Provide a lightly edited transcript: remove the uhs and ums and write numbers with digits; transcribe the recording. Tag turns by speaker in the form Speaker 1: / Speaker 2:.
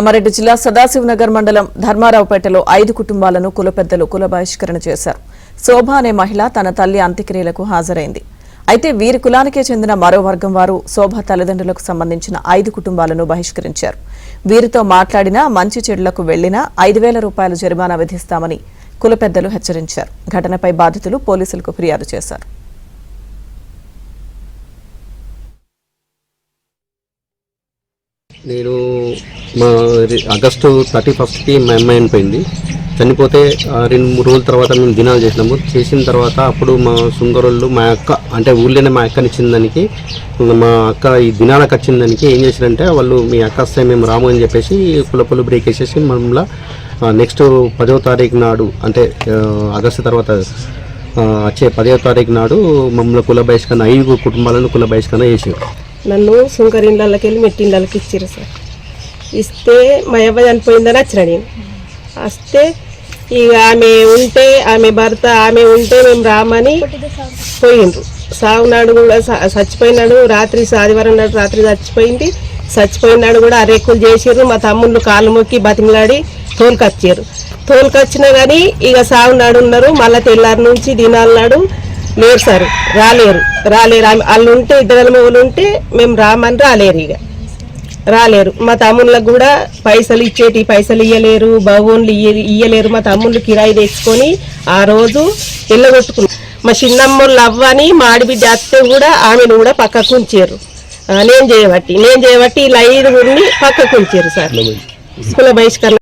Speaker 1: అమరెడ్డి జిల్లా సదాశివనగర్ మండలం ధర్మారావుపేటలో 5 కుటుంబాలను కుల పెద్దలు కుల బహిష్కరణ చేశారు. శోభ అనే మహిళ తన తల్లి అంత్యక్రియలకు హాజరైంది. అయితే వీరి కులానికే చెందిన మరో వర్గం వారు శోభ తల్లిదండ్రులకు సంబంధించిన 5 కుటుంబాలను బహిష్కరించారు. వీరితో మాట్లాడినా మంచి చెడులకు వెళ్లినా 5,000 రూపాయల జరిమానా విధిస్తామని కుల పెద్దలు హెచ్చరించారు. ఘటనపై బాధితులు పోలీసులకు ఫిర్యాదు చేశారు.
Speaker 2: నేను ఆగస్టు 31కి మా అమ్మాయి చనిపోయింది. చనిపోతే 2-3 రోజుల తర్వాత మేము దినాలు చేసిన తర్వాత అప్పుడు మా సుందరుళ్ళు మా అక్క అంటే ఊళ్ళోనే మా అక్కని ఇచ్చిన దానికి మా అక్క ఈ దినాలకు వచ్చిన దానికి ఏం చేశారంటే వాళ్ళు మీ అక్క వస్తే మేము రాము అని చెప్పేసి కులపలు బ్రేక్ వేసేసి మమ్మల్ని నెక్స్ట్ 10వ తారీఖు నాడు అంటే ఆగస్టు తర్వాత వచ్చే 10వ తారీఖు నాడు మమ్మల్ని కుల బహిష్కరణ 5 కుటుంబాలను కుల బహిష్కరణ చేసారు.
Speaker 3: నన్ను సుంకరిళ్ళకి వెళ్ళి మెట్టిళ్ళకి ఇచ్చారు సార్. ఇస్తే మా అవ్వ చనిపోయిందని వచ్చిన నేను వస్తే ఇక ఆమె భర్త ఉంటే మేము రామని పోయిండ్రు. సాగునాడు కూడా చచ్చిపోయినాడు. రాత్రి ఆదివారం నాడు రాత్రి చచ్చిపోయినాడు కూడా అరేకులు చేసారు. మా తమ్ముళ్ళు కాళ్ళు మొక్కి బతిమలాడి తోలుకొచ్చినా కానీ ఇక సాగునాడు ఉన్నారు. మళ్ళీ తెల్లారి నుంచి దినాల నాడు లేరు సార్, రాలేరు. వాళ్ళు ఉంటే 2 మొగలు ఉంటే మేము రామని రాలేరు. మా తమ్ముళ్ళకు కూడా పైసలు ఇయ్యలేరు, భవన్లు ఇయ్యలేరు. మా తమ్ముళ్ళు కిరాయి తెచ్చుకొని ఆ రోజు ఇళ్ళగొట్టుకున్నారు. మా చిన్నమ్మోళ్ళు అవ్వని మా ఆడబిడ్డ అత్తే కూడా ఆమెను కూడా పక్కకు ఉంచారు. నేను చేయబట్టి ఇలా 5 పక్కకు ఉంచారు సార్. కుల బహిష్కరణ